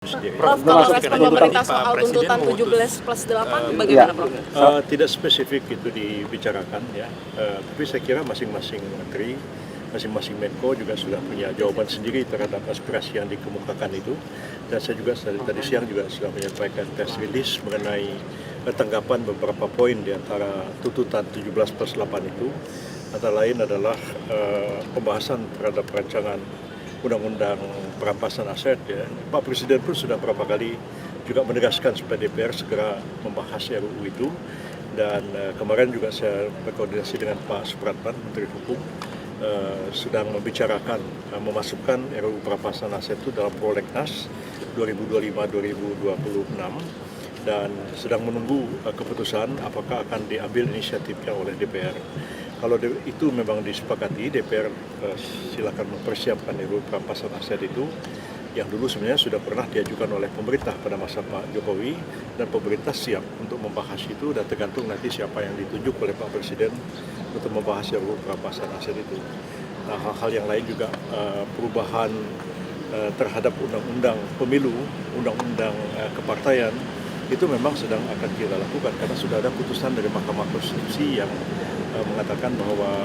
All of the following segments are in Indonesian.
Prof, kalau respon pemerintah soal tuntutan 17+8 bagaimana, Prof? Tidak spesifik itu dibicarakan ya, tapi saya kira masing-masing menteri, masing-masing Menko juga sudah punya jawaban sendiri terhadap aspirasi yang dikemukakan itu. Dan saya juga tadi siang juga sudah menyampaikan press release mengenai tanggapan beberapa poin di antara tuntutan 17+8 itu. Antara lain adalah pembahasan terhadap rancangan undang-undang perampasan aset ya. Pak Presiden pun sudah beberapa kali juga menegaskan supaya DPR segera membahas RUU itu, dan kemarin juga saya berkoordinasi dengan Pak Supratman, Menteri Hukum, sedang membicarakan memasukkan RUU perampasan aset itu dalam prolegnas 2025-2026 dan sedang menunggu keputusan apakah akan diambil inisiatifnya oleh DPR. Kalau itu memang disepakati, DPR silakan mempersiapkan RUU perampasan aset itu yang dulu sebenarnya sudah pernah diajukan oleh pemerintah pada masa Pak Jokowi, dan pemerintah siap untuk membahas itu, dan tergantung nanti siapa yang ditunjuk oleh Pak Presiden untuk membahas RUU perampasan aset itu. Nah, hal-hal yang lain juga perubahan terhadap undang-undang pemilu, undang-undang kepartaian, itu memang sedang akan kita lakukan karena sudah ada putusan dari Mahkamah Konstitusi yang mengatakan bahwa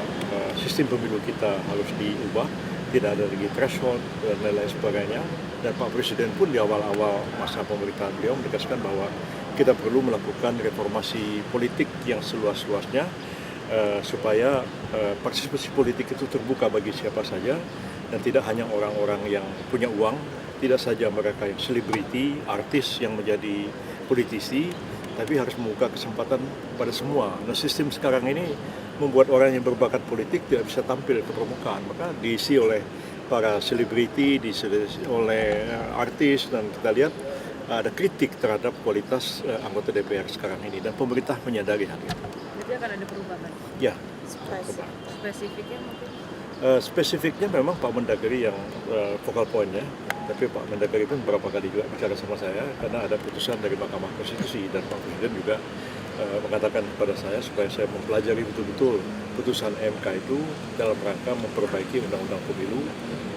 sistem pemilu kita harus diubah, tidak ada lagi threshold dan lain-lain sebagainya. Dan Pak Presiden pun di awal-awal masa pemerintahan beliau menegaskan bahwa kita perlu melakukan reformasi politik yang seluas-luasnya supaya partisipasi politik itu terbuka bagi siapa saja dan tidak hanya orang-orang yang punya uang, tidak saja mereka yang selebriti, artis yang menjadi politisi, tapi harus membuka kesempatan pada semua. Nah, sistem sekarang ini membuat orang yang berbakat politik tidak bisa tampil ke permukaan, maka diisi oleh para selebriti, diisi oleh artis, dan kita lihat ada kritik terhadap kualitas anggota DPR sekarang ini, dan pemerintah menyadari hal itu. Jadi akan ada perubahan? Ya. Spesifiknya mungkin? Spesifiknya memang Pak Mendagri yang focal point-nya, tapi Pak Mendagri pun beberapa kali juga bicara sama saya karena ada putusan dari Mahkamah Konstitusi, dan Pak Presiden juga mengatakan kepada saya supaya saya mempelajari betul-betul putusan MK itu dalam rangka memperbaiki undang-undang pemilu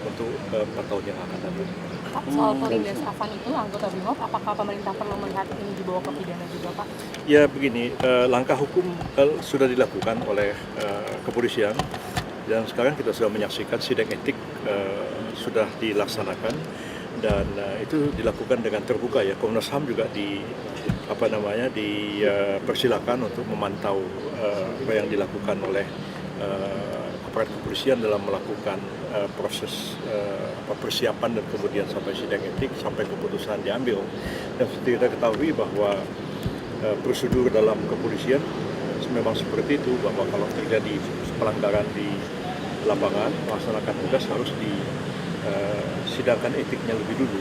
untuk 4 tahun yang akan datang. Pak, soal Kolindes Afan itu anggota BRIMOB, apakah pemerintah perlu melihat ini dibawa ke pidana juga, Pak? Ya begini, langkah hukum sudah dilakukan oleh kepolisian, dan sekarang kita sudah menyaksikan sidang etik sudah dilaksanakan, dan itu dilakukan dengan terbuka ya. Komnas HAM juga dipersilakan untuk memantau apa yang dilakukan oleh aparat kepolisian dalam melakukan proses persiapan dan kemudian sampai sidang etik sampai keputusan diambil. Dan seperti kita ketahui bahwa prosedur dalam kepolisian memang seperti itu, bahwa kalau terjadi pelanggaran di lapangan, melaksanakan tugas harus disidangkan etiknya lebih dulu.